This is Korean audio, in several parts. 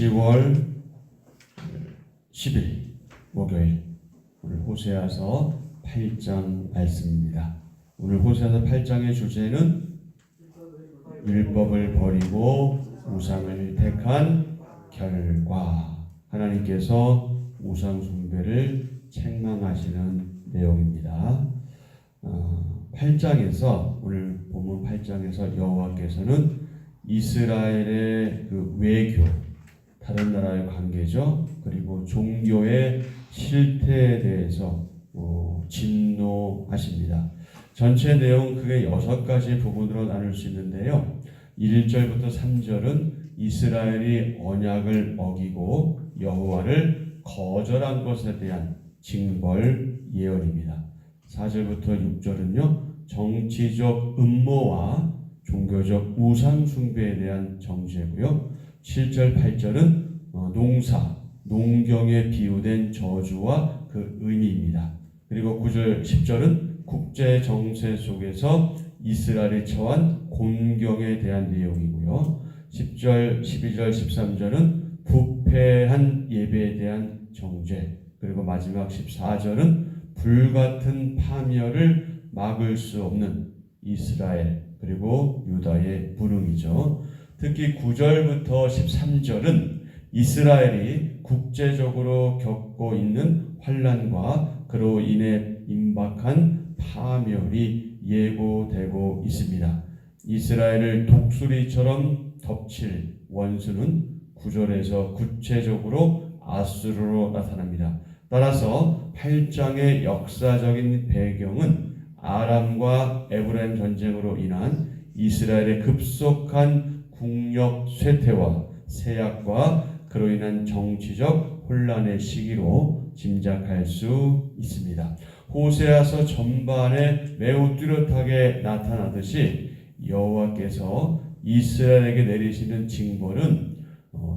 10월 10일 목요일, 오늘 호세아서 8장 말씀입니다. 오늘 호세아서 8장의 주제는 율법을 버리고 우상을 택한 결과, 하나님께서 우상 숭배를 책망하시는 내용입니다. 8장에서, 오늘 본문 8장에서 여호와께서는 이스라엘의 그 외교, 다른 나라의 관계죠. 그리고 종교의 실태에 대해서 진노하십니다. 전체 내용 크게 6가지 부분으로 나눌 수 있는데요. 1절부터 3절은 이스라엘이 언약을 어기고 여호와를 거절한 것에 대한 징벌 예언입니다. 4절부터 6절은요. 정치적 음모와 종교적 우상 숭배에 대한 정죄고요. 7절, 8절은 농경에 비유된 저주와 그 의미입니다. 그리고 9절, 10절은 국제 정세 속에서 이스라엘이 처한 곤경에 대한 내용이고요. 10절, 12절, 13절은 부패한 예배에 대한 정죄, 그리고 마지막 14절은 불같은 파멸을 막을 수 없는 이스라엘 그리고 유다의 불응이죠. 특히 9절부터 13절은 이스라엘이 국제적으로 겪고 있는 환난과 그로 인해 임박한 파멸이 예고되고 있습니다. 이스라엘을 독수리처럼 덮칠 원수는 9절에서 구체적으로 아수르로 나타납니다. 따라서 8장의 역사적인 배경은 아람과 에브라임 전쟁으로 인한 이스라엘의 급속한 국력 쇠퇴와 세약과 그로 인한 정치적 혼란의 시기로 짐작할 수 있습니다. 호세아서 전반에 매우 뚜렷하게 나타나듯이 여호와께서 이스라엘에게 내리시는 징벌은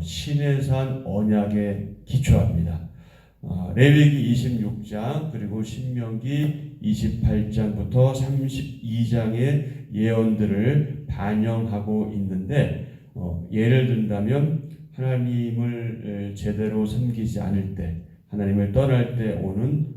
시내산 언약에 기초합니다. 레위기 26장 그리고 신명기 28장부터 32장의 예언들을 반영하고 있는데, 예를 든다면 하나님을 제대로 섬기지 않을 때, 하나님을 떠날 때 오는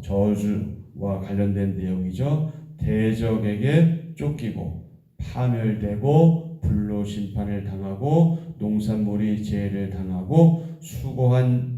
저주와 관련된 내용이죠. 대적에게 쫓기고 파멸되고 불로 심판을 당하고 농산물이 재해를 당하고 수고한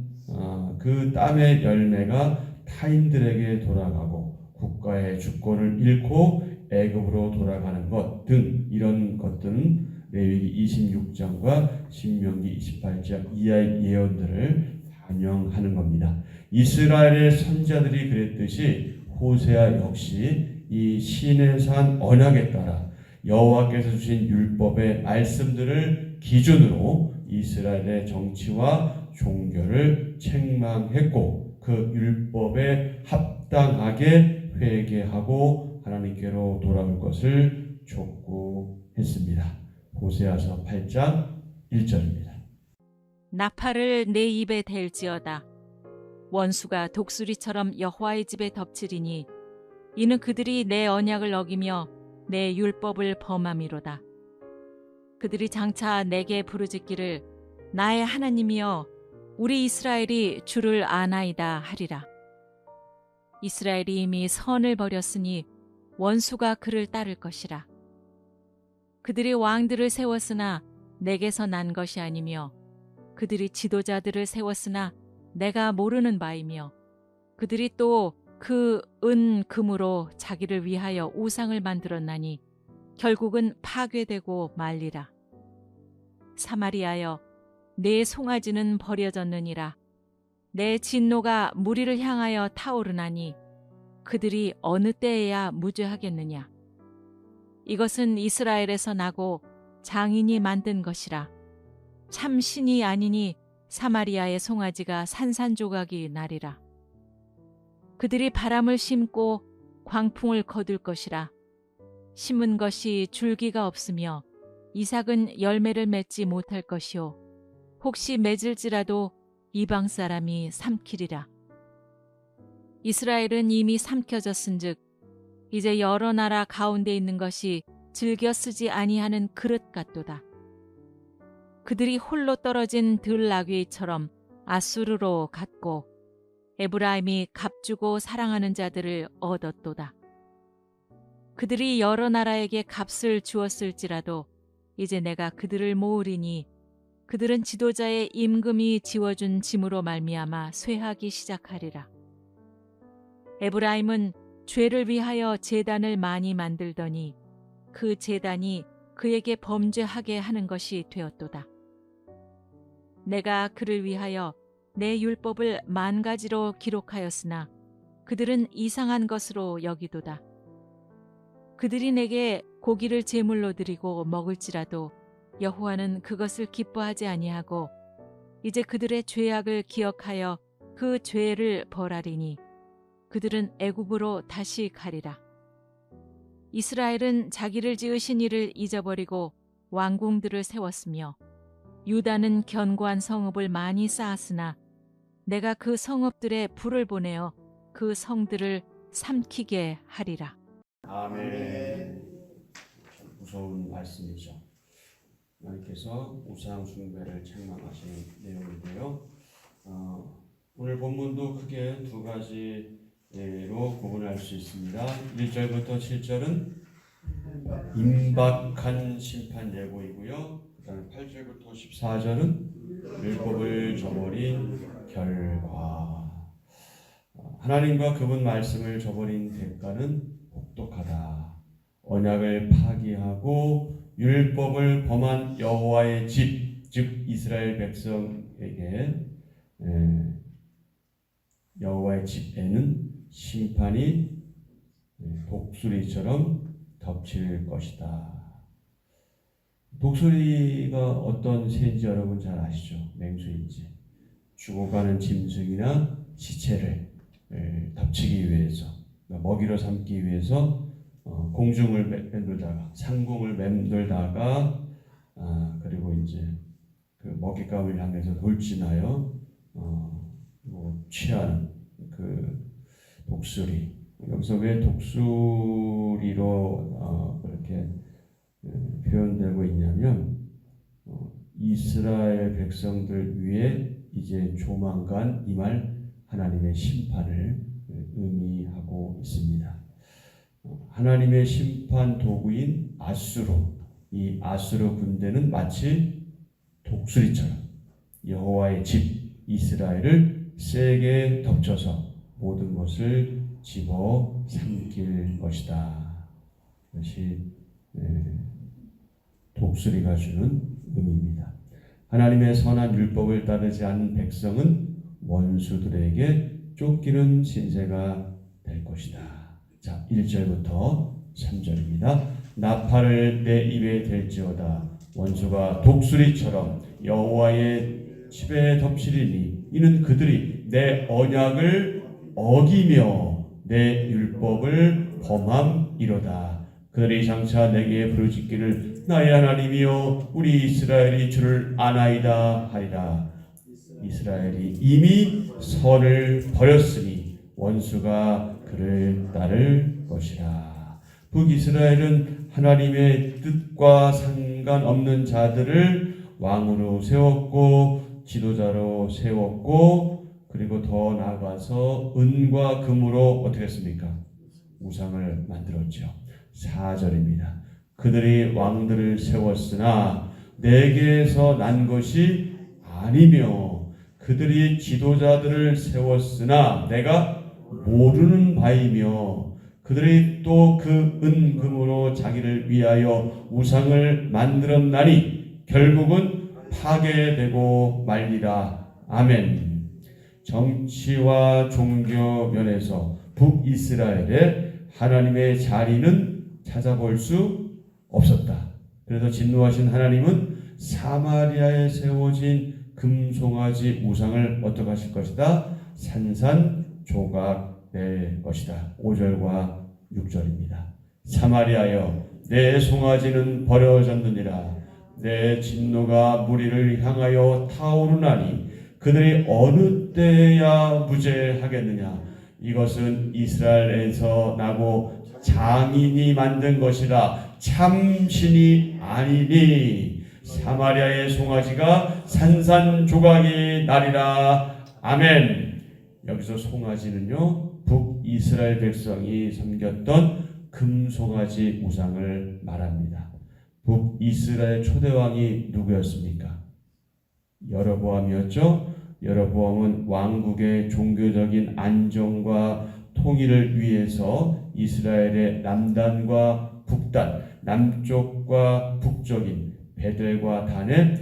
그 땀의 열매가 타인들에게 돌아가고 국가의 주권을 잃고 애굽으로 돌아가는 것 등, 이런 것들은 레위기 26장과 신명기 28장 이하의 예언들을 반영하는 겁니다. 이스라엘의 선자들이 그랬듯이 호세아 역시 이 시내산 언약에 따라 여호와께서 주신 율법의 말씀들을 기준으로 이스라엘의 정치와 종교를 책망했고, 그 율법에 합당하게 회개하고 하나님께로 돌아올 것을 촉구했습니다. 호세아서 8장 1절입니다. 나팔을 내 입에 댈지어다. 원수가 독수리처럼 여호와의 집에 덮치리니 이는 그들이 내 언약을 어기며 내 율법을 범함이로다. 그들이 장차 내게 부르짖기를 나의 하나님이여 우리 이스라엘이 주를 아나이다 하리라. 이스라엘이 이미 선을 버렸으니 원수가 그를 따를 것이라. 그들이 왕들을 세웠으나 내게서 난 것이 아니며 그들이 지도자들을 세웠으나 내가 모르는 바이며 그들이 또 그 금으로 자기를 위하여 우상을 만들었나니 결국은 파괴되고 말리라. 사마리아여 내 송아지는 버려졌느니라. 내 진노가 무리를 향하여 타오르나니 그들이 어느 때에야 무죄하겠느냐. 이것은 이스라엘에서 나고 장인이 만든 것이라. 참 신이 아니니 사마리아의 송아지가 산산조각이 나리라. 그들이 바람을 심고 광풍을 거둘 것이라. 심은 것이 줄기가 없으며 이삭은 열매를 맺지 못할 것이요 혹시 맺을지라도 이방 사람이 삼키리라. 이스라엘은 이미 삼켜졌은즉 이제 여러 나라 가운데 있는 것이 즐겨 쓰지 아니하는 그릇 같도다. 그들이 홀로 떨어진 들나귀처럼 아수르로 갔고 에브라임이 값주고 사랑하는 자들을 얻었도다. 그들이 여러 나라에게 값을 주었을지라도 이제 내가 그들을 모으리니 그들은 지도자의 임금이 지워준 짐으로 말미암아 쇠하기 시작하리라. 에브라임은 죄를 위하여 제단을 많이 만들더니 그 제단이 그에게 범죄하게 하는 것이 되었도다. 내가 그를 위하여 내 율법을 10,000가지로 기록하였으나 그들은 이상한 것으로 여기도다. 그들이 내게 고기를 제물로 드리고 먹을지라도 여호와는 그것을 기뻐하지 아니하고 이제 그들의 죄악을 기억하여 그 죄를 벌하리니 그들은 애굽으로 다시 가리라. 이스라엘은 자기를 지으신 이를 잊어버리고 왕궁들을 세웠으며 유다는 견고한 성읍을 많이 쌓았으나 내가 그 성읍들에 불을 보내어 그 성들을 삼키게 하리라. 아멘. 참 무서운 말씀이죠. 하나님께서 우상 숭배를 책망하시는 내용인데요. 오늘 본문도 크게 두 가지로 구분할 수 있습니다. 1절부터 7절은 임박한 심판 예고이고요. 그 다음에 8절부터 14절은 율법을 저버린 결과. 하나님과 그분 말씀을 저버린 대가는 혹독하다. 언약을 파기하고 율법을 범한 여호와의 집, 즉 이스라엘 백성에게 여호와의 집에는 심판이 독수리처럼 덮칠 것이다. 독수리가 어떤 새인지 여러분 잘 아시죠? 맹수인지. 죽어가는 짐승이나 시체를 덮치기 위해서, 먹이로 삼기 위해서 공중을 맴돌다가, 상공을 맴돌다가, 그리고 이제 그 먹잇감을 향해서 돌진하여 취하는 그 독수리. 여기서 왜 독수리로 그렇게 표현되고 있냐면 이스라엘 백성들 위에 이제 조만간 임할 하나님의 심판을 의미하고 있습니다. 하나님의 심판 도구인 아수르, 이 아수르 군대는 마치 독수리처럼 여호와의 집 이스라엘을 세게 덮쳐서 모든 것을 집어 삼킬 것이다. 이것이 독수리가 주는 의미입니다. 하나님의 선한 율법을 따르지 않은 백성은 원수들에게 쫓기는 신세가 될 것이다. 자, 1절부터 3절입니다. 나팔을 내 입에 댈지어다. 원수가 독수리처럼 여호와의 집에 덮치리니 이는 그들이 내 언약을 어기며 내 율법을 범함이로다. 그들이 장차 내게 부르짖기를 나의 하나님이여 우리 이스라엘이 주를 아나이다 하리라. 이스라엘이 이미 선을 버렸으니 원수가 그를 따를 것이라. 북이스라엘은 하나님의 뜻과 상관없는 자들을 왕으로 세웠고 지도자로 세웠고, 그리고 더 나아가서 은과 금으로 어떻게 했습니까? 우상을 만들었죠. 4절입니다. 그들이 왕들을 세웠으나 내게서 난 것이 아니며 그들이 지도자들을 세웠으나 내가 모르는 바이며 그들이 또 그 은금으로 자기를 위하여 우상을 만들었나니 결국은 파괴되고 말리라. 아멘. 정치와 종교 면에서 북이스라엘의 하나님의 자리는 찾아볼 수 없었다. 그래서 진노하신 하나님은 사마리아에 세워진 금송아지 우상을 어떻게 하실 것이다? 산산조각 낼 것이다. 5절과 6절입니다. 사마리아여 내 송아지는 버려졌느니라. 내 진노가 무리를 향하여 타오르나니 그들이 어느 때야 무죄하겠느냐. 이것은 이스라엘에서 나고 장인이 만든 것이라 참신이 아니니 사마리아의 송아지가 산산조각이 나리라. 아멘. 여기서 송아지는요, 북이스라엘 백성이 섬겼던 금송아지 우상을 말합니다. 북이스라엘 초대왕이 누구였습니까? 여로보암이었죠. 여로보암은 왕국의 종교적인 안정과 통일을 위해서 이스라엘의 남단과 북단, 남쪽과 북쪽인 베델과 단에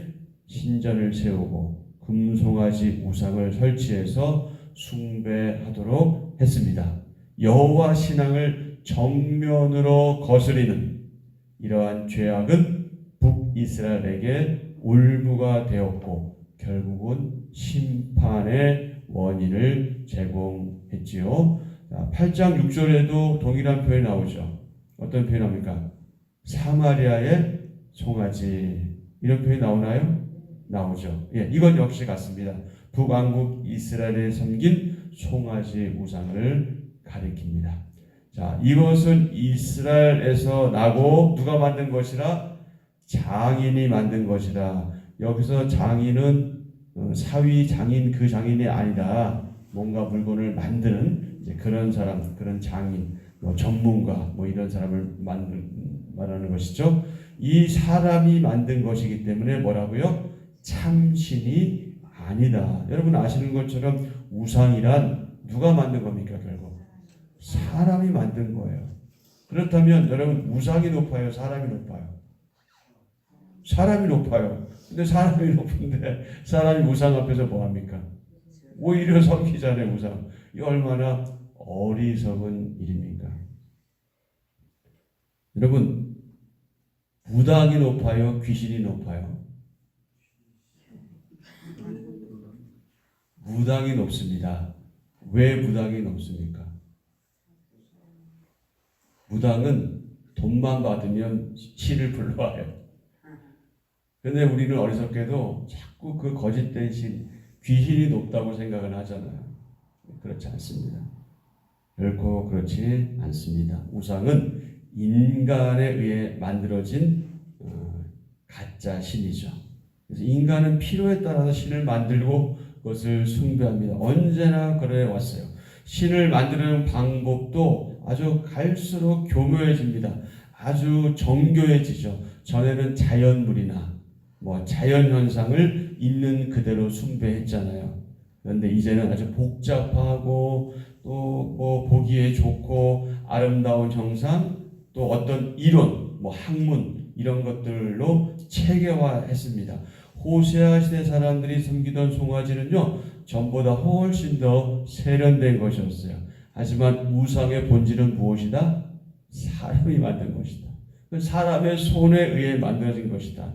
신전을 세우고 금송아지 우상을 설치해서 숭배하도록 했습니다. 여호와 신앙을 정면으로 거스리는 이러한 죄악은 북이스라엘에게 올무가 되었고 결국은 심판의 원인을 제공했지요. 8장 6절에도 동일한 표현이 나오죠. 어떤 표현이 나옵니까? 사마리아의 송아지, 이런 표현이 나오나요? 나오죠. 예, 이건 역시 같습니다. 북왕국 이스라엘에 섬긴 송아지 우상을 가리킵니다. 자, 이것은 이스라엘에서 나고 누가 만든 것이라? 장인이 만든 것이다. 여기서 장인은 사위 장인, 그 장인이 아니다. 뭔가 물건을 만드는 이제 그런 사람, 그런 장인, 전문가, 이런 사람을 말하는 것이죠. 이 사람이 만든 것이기 때문에 뭐라고요? 참신이 아니다. 여러분 아시는 것처럼 우상이란 누가 만든 겁니까? 결국 사람이 만든 거예요. 그렇다면 여러분 우상이 높아요? 사람이 높아요? 사람이 높아요. 근데 사람이 높은데 사람이 우상 앞에서 뭐합니까? 오히려 섬기잖아요. 우상. 이 얼마나 어리석은 일입니까? 여러분, 무당이 높아요? 귀신이 높아요? 무당이 높습니다. 왜 무당이 높습니까? 무당은 돈만 받으면 신을 불러와요. 그런데 우리는 어리석게도 자꾸 그 거짓된 신, 귀신이 높다고 생각을 하잖아요. 그렇지 않습니다. 결코 그렇지 않습니다. 우상은 인간에 의해 만들어진 가짜 신이죠. 그래서 인간은 필요에 따라서 신을 만들고 그것을 숭배합니다. 언제나 그래 왔어요. 신을 만드는 방법도 아주 갈수록 교묘해집니다. 아주 정교해지죠. 전에는 자연물이나 자연현상을 있는 그대로 숭배했잖아요. 그런데 이제는 아주 복잡하고 또 보기에 좋고 아름다운 형상, 또 어떤 이론, 학문 이런 것들로 체계화했습니다. 호세아 시대 사람들이 섬기던 송아지는요, 전보다 훨씬 더 세련된 것이었어요. 하지만 우상의 본질은 무엇이다? 사람이 만든 것이다. 사람의 손에 의해 만들어진 것이다.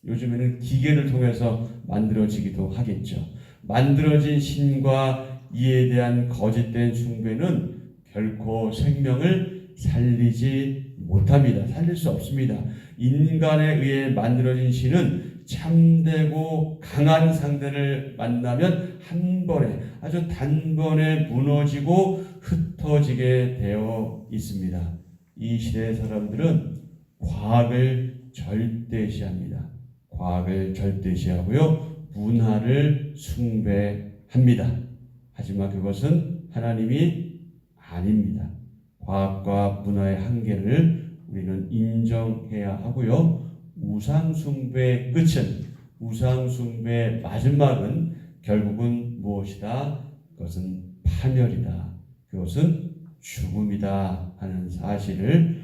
요즘에는 기계를 통해서 만들어지기도 하겠죠. 만들어진 신과 이에 대한 거짓된 숭배는 결코 생명을 살리지 못합니다. 살릴 수 없습니다. 인간에 의해 만들어진 신은 참되고 강한 상대를 만나면 한 번에, 아주 단번에 무너지고 흩어지게 되어 있습니다. 이 시대의 사람들은 과학을 절대시합니다. 과학을 절대시하고요, 문화를 숭배합니다. 하지만 그것은 하나님이 아닙니다. 과학과 문화의 한계를 우리는 인정해야 하고요, 우상숭배의 끝은, 우상숭배의 마지막은 결국은 무엇이다? 그것은 파멸이다. 그것은 죽음이다 하는 사실을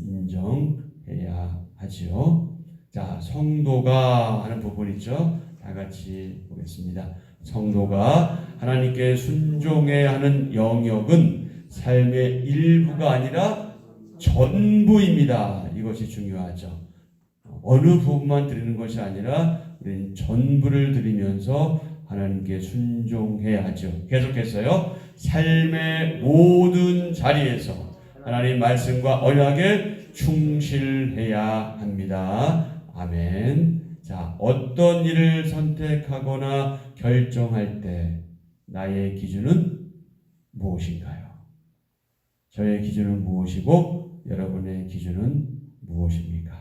인정해야 하지요. 자, 성도가 하는 부분 있죠? 다 같이 보겠습니다. 성도가 하나님께 순종해야 하는 영역은 삶의 일부가 아니라 전부입니다. 이것이 중요하죠. 어느 부분만 드리는 것이 아니라 우리는 전부를 드리면서 하나님께 순종해야 하죠. 계속해서요. 삶의 모든 자리에서 하나님 말씀과 언약에 충실해야 합니다. 아멘. 자, 어떤 일을 선택하거나 결정할 때 나의 기준은 무엇인가요? 저의 기준은 무엇이고 여러분의 기준은 무엇입니까?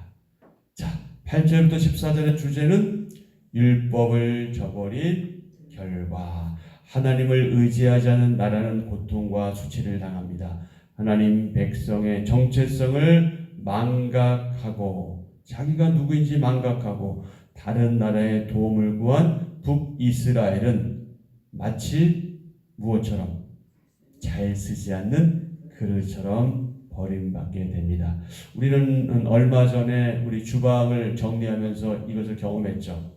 자, 8절부터 14절의 주제는 율법을 저버린 결과, 하나님을 의지하지 않은 나라는 고통과 수치를 당합니다. 하나님 백성의 정체성을 망각하고 자기가 누구인지 망각하고 다른 나라의 도움을 구한 북이스라엘은 마치 무엇처럼? 잘 쓰지 않는 그릇처럼 버림받게 됩니다. 우리는 얼마 전에 우리 주방을 정리하면서 이것을 경험했죠.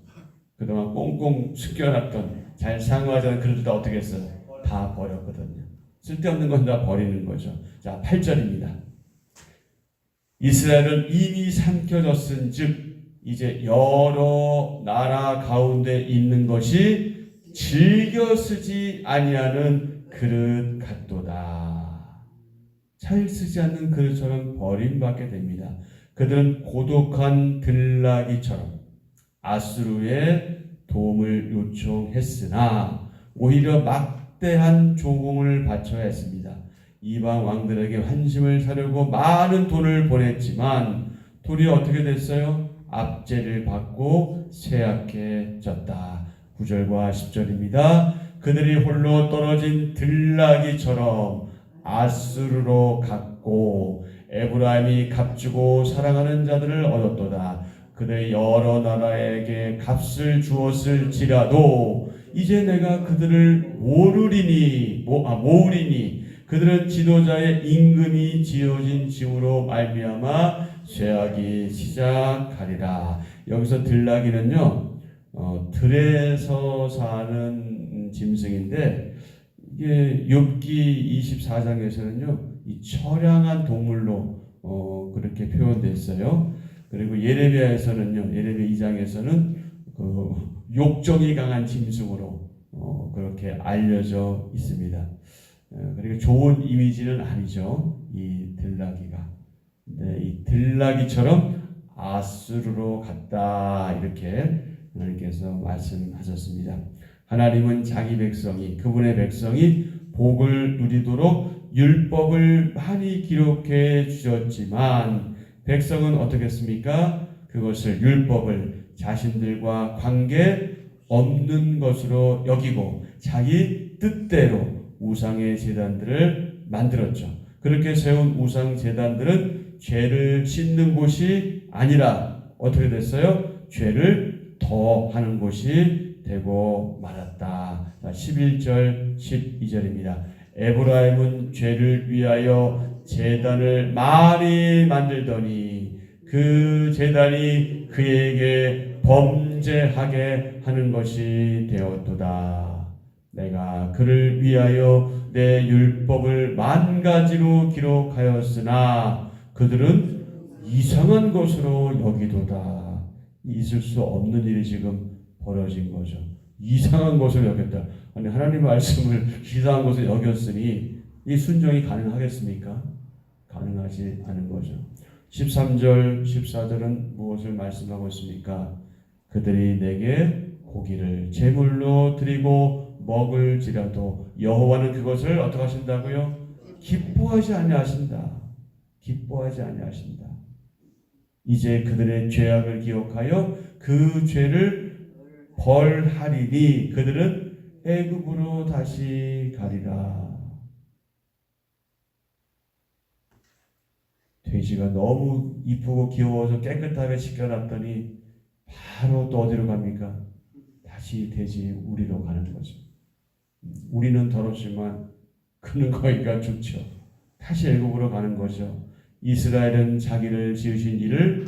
그동안 꽁꽁 숨겨놨던 잘 사용하지 않은 그릇을 다 어떻게 했어요? 다 버렸거든요. 쓸데없는 건 다 버리는 거죠. 자, 8절입니다. 이스라엘은 이미 삼켜졌은 즉 이제 여러 나라 가운데 있는 것이 즐겨 쓰지 아니하는 그릇 같도다. 잘 쓰지 않는 그릇처럼 버림받게 됩니다. 그들은 고독한 들나귀처럼 아수르의 도움을 요청했으나 오히려 막대한 조공을 바쳐야 했습니다. 이방 왕들에게 환심을 사려고 많은 돈을 보냈지만 돌이 어떻게 됐어요? 압제를 받고 쇠약해졌다. 9절과 10절입니다. 그들이 홀로 떨어진 들나귀처럼 아수르로 갔고 에브라임이 값주고 사랑하는 자들을 얻었도다. 그들 여러 나라에게 값을 주었을지라도 이제 내가 그들을 모으리니 그들은 지도자의 임금이 지어진 징으로 말미암아 쇠하기 시작하리라. 여기서 들나귀는요, 들에서 사는 짐승인데 이게 욥기 24장에서는요 이 처량한 동물로 그렇게 표현됐어요. 그리고 예레미야에서는요, 예레미야 2장에서는 그 욕정이 강한 짐승으로 그렇게 알려져 있습니다. 그리고 좋은 이미지는 아니죠, 이 들나귀가. 근데 이 들나귀처럼 아수르로 갔다 이렇게 하나님께서 말씀하셨습니다. 하나님은 자기 백성이, 그분의 백성이 복을 누리도록 율법을 많이 기록해 주셨지만 백성은 어떻게 했습니까? 그것을 율법을 자신들과 관계 없는 것으로 여기고 자기 뜻대로 우상의 제단들을 만들었죠. 그렇게 세운 우상 제단들은 죄를 씻는 곳이 아니라 어떻게 됐어요? 죄를 더하는 곳이 되고 말았다. 11절 12절입니다. 에브라임은 죄를 위하여 제단을 많이 만들더니 그 제단이 그에게 범죄하게 하는 것이 되었도다. 내가 그를 위하여 내 율법을 만 가지로 기록하였으나 그들은 이상한 것으로 여기도다. 있을 수 없는 일이 지금 벌어진 거죠. 이상한 것을 여겼다. 아니, 하나님 말씀을 이상한 것을 여겼으니 이 순종이 가능하겠습니까? 가능하지 않은 거죠. 13절, 14절은 무엇을 말씀하고 있습니까? 그들이 내게 고기를 제물로 드리고 먹을지라도 여호와는 그것을 어떻게 하신다고요? 기뻐하지 아니하신다. 기뻐하지 아니하신다. 이제 그들의 죄악을 기억하여 그 죄를 벌하리니 그들은 애굽으로 다시 가리라. 돼지가 너무 이쁘고 귀여워서 깨끗하게 씻겨놨더니 바로 또 어디로 갑니까? 다시 돼지 우리로 가는 거죠. 우리는 더럽지만 그는 거기가 좋죠. 다시 애굽으로 가는 거죠. 이스라엘은 자기를 지으신 이를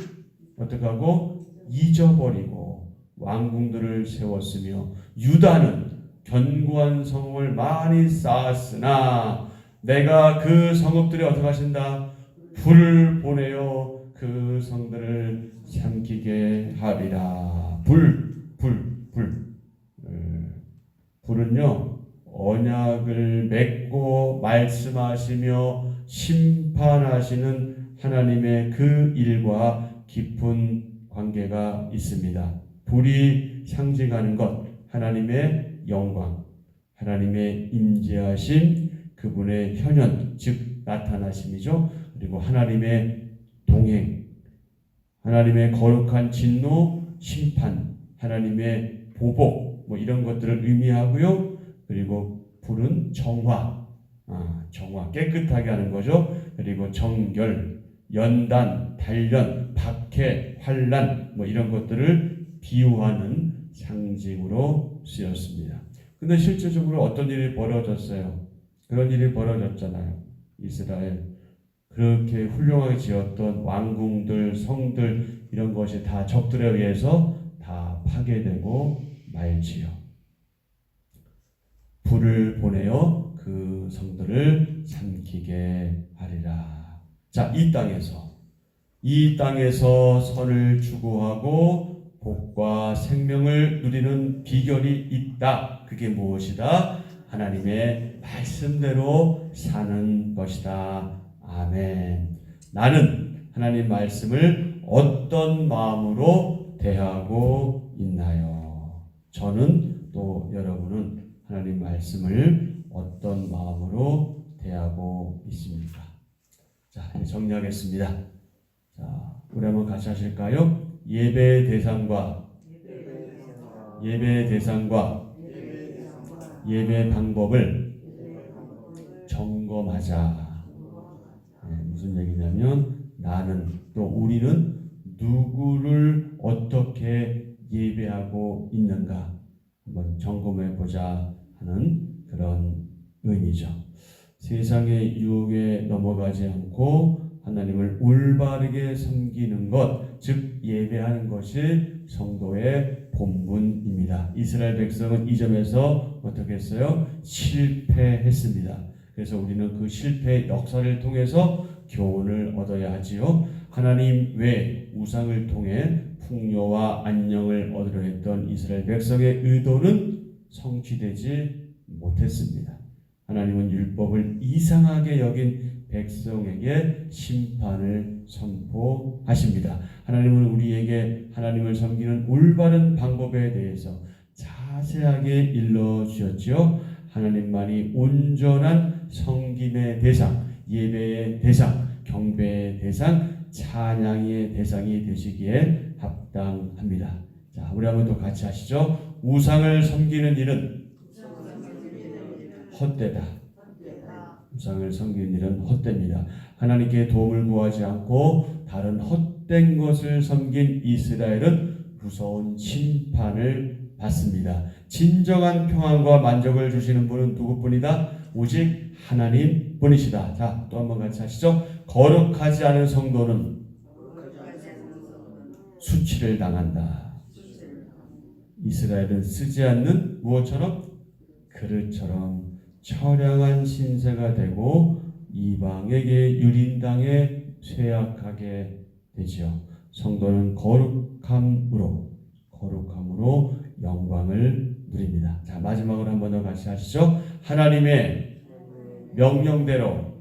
어떻게 하고 잊어버리고 왕궁들을 세웠으며 유다는 견고한 성읍을 많이 쌓았으나 내가 그 성읍들에 어떻게 하신다? 불을 보내어 그 성들을 삼키게 하리라. 불은요 언약을 맺고 말씀하시며 심판하시는 하나님의 그 일과 깊은 관계가 있습니다. 불이 상징하는 것, 하나님의 영광, 하나님의 임재하심, 그분의 현현, 즉 나타나심이죠. 그리고 하나님의 동행, 하나님의 거룩한 진노, 심판, 하나님의 보복 뭐 이런 것들을 의미하고요. 그리고 불은 정화, 정화 깨끗하게 하는 거죠. 그리고 정결, 연단, 단련, 박해, 환란 뭐 이런 것들을 비유하는 상징으로 쓰였습니다. 근데 실제적으로 어떤 일이 벌어졌어요? 그런 일이 벌어졌잖아요. 이스라엘 그렇게 훌륭하게 지었던 왕궁들, 성들 이런 것이 다 적들에 의해서 다 파괴되고 말지요. 불을 보내어 그 성들을 삼키게 하리라. 자, 이 땅에서 선을 추구하고 복과 생명을 누리는 비결이 있다. 그게 무엇이다? 하나님의 말씀대로 사는 것이다. 아멘. 나는 하나님 말씀을 어떤 마음으로 대하고 있나요? 저는 또 여러분은 하나님 말씀을 어떤 마음으로 대하고 있습니까? 자, 정리하겠습니다. 자, 우리 한번 같이 하실까요? 예배 대상과 예배 방법을 점검하자. 무슨 얘기냐면 나는 또 우리는 누구를 어떻게 예배하고 있는가 한번 점검해 보자 하는 그런 의미죠. 세상의 유혹에 넘어가지 않고 하나님을 올바르게 섬기는 것, 즉 예배하는 것이 성도의 본분입니다. 이스라엘 백성은 이 점에서 어떻게 했어요? 실패했습니다. 그래서 우리는 그 실패의 역사를 통해서 교훈을 얻어야 하지요. 하나님 외 우상을 통해 풍요와 안녕을 얻으려 했던 이스라엘 백성의 의도는 성취되지 못했습니다. 하나님은 율법을 이상하게 여긴 백성에게 심판을 선포하십니다. 하나님은 우리에게 하나님을 섬기는 올바른 방법에 대해서 자세하게 일러주셨지요. 하나님만이 온전한 섬김의 대상, 예배의 대상, 경배의 대상, 찬양의 대상이 되시기에 합당합니다. 자, 우리 한번 또 같이 하시죠. 우상을 섬기는 일은 헛되다. 우상을 섬기는 일은 헛됩니다. 하나님께 도움을 구하지 않고 다른 헛된 것을 섬긴 이스라엘은 무서운 심판을 받습니다. 진정한 평안과 만족을 주시는 분은 누구뿐이다? 오직 하나님 뿐이시다. 자, 또 한번 같이 하시죠. 거룩하지 않은 성도는 수치를 당한다. 이스라엘은 쓰지 않는 무엇처럼? 그릇처럼 처량한 신세가 되고 이방에게 유린당해 쇠약하게 되지요. 성도는 거룩함으로 영광을 누립니다. 자, 마지막으로 한 번 더 같이 하시죠. 하나님의 명령대로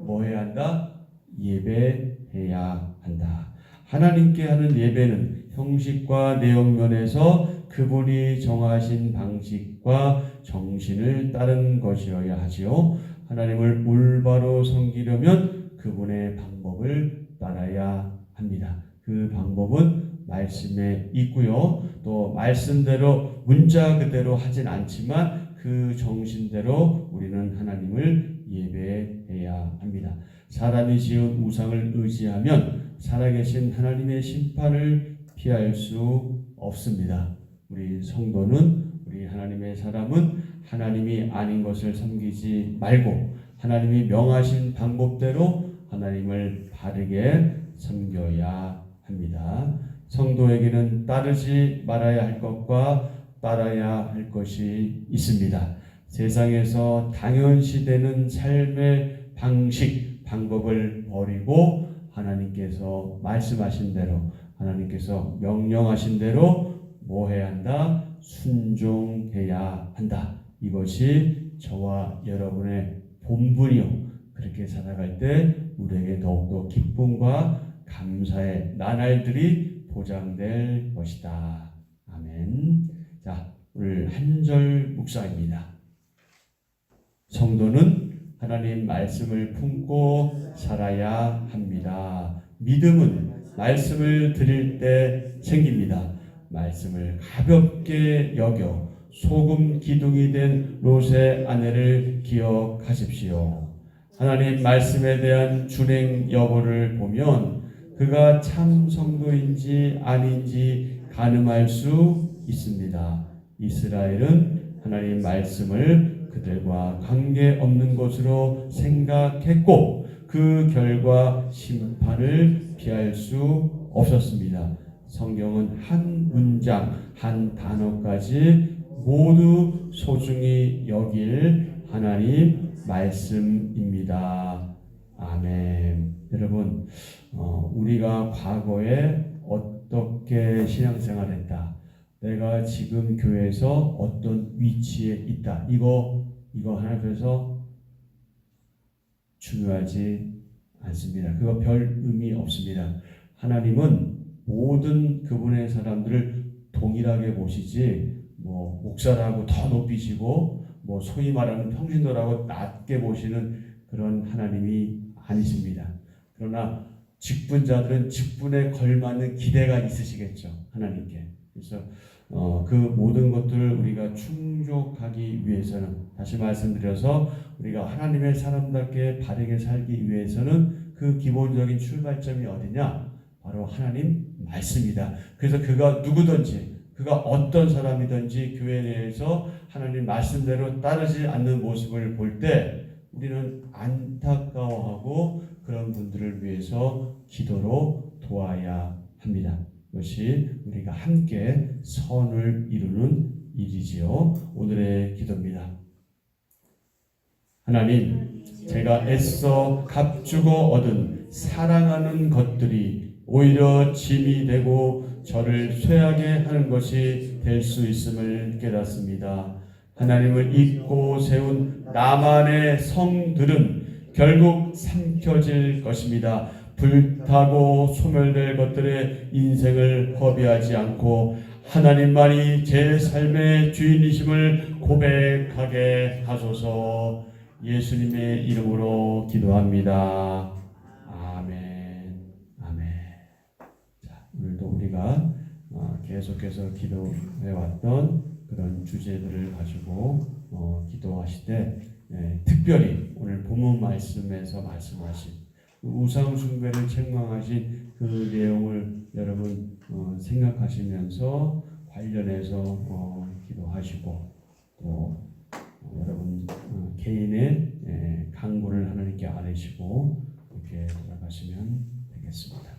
뭐 해야 한다? 예배해야 한다. 하나님께 하는 예배는 형식과 내용 면에서 그분이 정하신 방식과 정신을 따른 것이어야 하지요. 하나님을 올바로 섬기려면 그분의 방법을 따라야 합니다. 그 방법은 말씀에 있고요. 또 말씀대로 문자 그대로 하진 않지만 그 정신대로 우리는 하나님을 예배해야 합니다. 사람이 지은 우상을 의지하면 살아계신 하나님의 심판을 피할 수 없습니다. 우리 성도는, 우리 하나님의 사람은 하나님이 아닌 것을 섬기지 말고 하나님이 명하신 방법대로 하나님을 바르게 섬겨야 합니다. 성도에게는 따르지 말아야 할 것과 따라야 할 것이 있습니다. 세상에서 당연시되는 삶의 방식, 방법을 버리고 하나님께서 말씀하신 대로, 하나님께서 명령하신 대로 뭐 해야 한다? 순종해야 한다. 이것이 저와 여러분의 본분이요. 그렇게 살아갈 때 우리에게 더욱더 기쁨과 감사의 나날들이 보장될 것이다. 아멘. 자, 오늘 한절 묵상입니다. 성도는 하나님 말씀을 품고 살아야 합니다. 믿음은 말씀을 드릴 때 생깁니다. 말씀을 가볍게 여겨 소금 기둥이 된 롯의 아내를 기억하십시오. 하나님 말씀에 대한 준행 여부를 보면 그가 참 성도인지 아닌지 가늠할 수 있습니다. 이스라엘은 하나님 말씀을 그들과 관계없는 것으로 생각했고 그 결과 심판을 피할 수 없었습니다. 성경은 한 문장, 한 단어까지 모두 소중히 여길 하나님 말씀입니다. 아멘. 여러분, 우리가 과거에 어떻게 신앙생활했다. 내가 지금 교회에서 어떤 위치에 있다. 이거 하나님께서 중요하지 않습니다. 그거 별 의미 없습니다. 하나님은 모든 그분의 사람들을 동일하게 보시지 목사라고 더 높이시고 소위 말하는 평신도라고 낮게 보시는 그런 하나님이 아니십니다. 그러나 직분자들은 직분에 걸맞는 기대가 있으시겠죠. 하나님께. 그래서 그 모든 것들을 우리가 충족하기 위해서는 다시 말씀드려서 우리가 하나님의 사람답게 바르게 살기 위해서는 그 기본적인 출발점이 어디냐? 바로 하나님 말씀이다. 그래서 그가 누구든지 그가 어떤 사람이든지 교회 내에서 하나님 말씀대로 따르지 않는 모습을 볼 때 우리는 안타까워하고 그런 분들을 위해서 기도로 도와야 합니다. 이것이 우리가 함께 선을 이루는 일이지요. 오늘의 기도입니다. 하나님, 제가 애써 값주고 얻은 사랑하는 것들이 오히려 짐이 되고 저를 쇠하게 하는 것이 될 수 있음을 깨닫습니다. 하나님을 잊고 세운 나만의 성들은 결국 삼켜질 것입니다. 불타고 소멸될 것들의 인생을 허비하지 않고 하나님만이 제 삶의 주인이심을 고백하게 하소서. 예수님의 이름으로 기도합니다. 아멘. 아멘. 자, 오늘도 우리가 계속해서 기도해왔던 그런 주제들을 가지고 기도하실 때 특별히 오늘 본문 말씀에서 말씀하신 우상 숭배를 책망하신 그 내용을 여러분 생각하시면서 관련해서 기도하시고 또 여러분 개인의 간구를 하나님께 아뢰시고 이렇게 돌아가시면 되겠습니다.